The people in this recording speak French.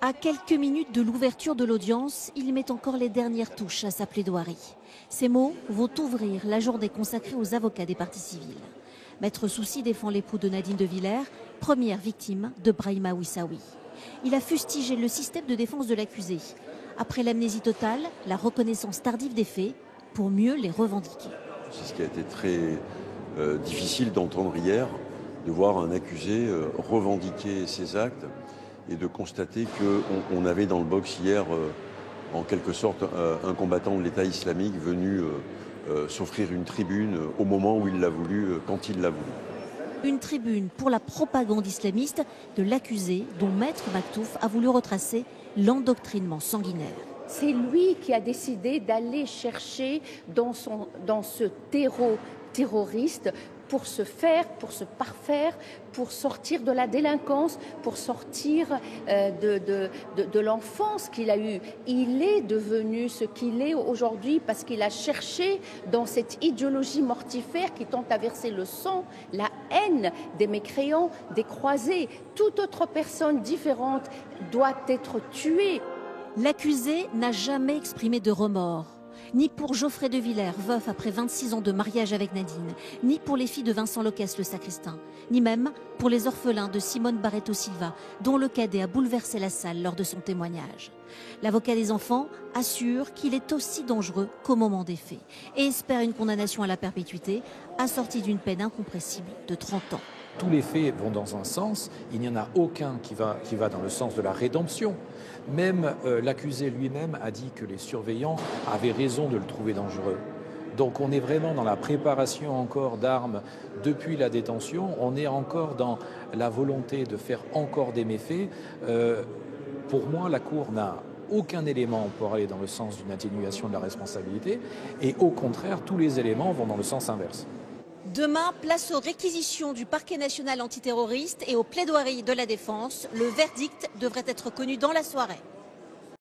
À quelques minutes de l'ouverture de l'audience, il met encore les dernières touches à sa plaidoirie. Ces mots vont ouvrir la journée consacrée aux avocats des parties civiles. Maître Soucy défend l'époux de Nadine de Villers, première victime de Brahima Ouissaoui. Il a fustigé le système de défense de l'accusé. Après l'amnésie totale, la reconnaissance tardive des faits, pour mieux les revendiquer. C'est ce qui a été très difficile d'entendre hier, de voir un accusé revendiquer ses actes et de constater qu'on avait dans le box hier, en quelque sorte, un combattant de l'État islamique venu s'offrir une tribune au moment où il l'a voulu, quand il l'a voulu. Une tribune pour la propagande islamiste de l'accusé dont Maître Maktouf a voulu retracer l'endoctrinement sanguinaire. C'est lui qui a décidé d'aller chercher dans ce terreau terroriste pour se faire, pour se parfaire, pour sortir de la délinquance, pour sortir de l'enfance qu'il a eue. Il est devenu ce qu'il est aujourd'hui parce qu'il a cherché dans cette idéologie mortifère qui tente à verser le sang, la haine des mécréants, des croisés. Toute autre personne différente doit être tuée. L'accusé n'a jamais exprimé de remords. Ni pour Geoffrey de Villers, veuf après 26 ans de mariage avec Nadine, ni pour les filles de Vincent Loquès, le sacristain, ni même pour les orphelins de Simone Barreto Silva, dont le cadet a bouleversé la salle lors de son témoignage. L'avocat des enfants assure qu'il est aussi dangereux qu'au moment des faits et espère une condamnation à la perpétuité, assortie d'une peine incompressible de 30 ans. Tous les faits vont dans un sens, il n'y en a aucun qui va dans le sens de la rédemption. Même l'accusé lui-même a dit que les surveillants avaient raison de le trouver dangereux. Donc on est vraiment dans la préparation encore d'armes depuis la détention, on est encore dans la volonté de faire encore des méfaits. Pour moi, la Cour n'a aucun élément pour aller dans le sens d'une atténuation de la responsabilité et au contraire, tous les éléments vont dans le sens inverse. Demain, place aux réquisitions du parquet national antiterroriste et aux plaidoiries de la défense. Le verdict devrait être connu dans la soirée.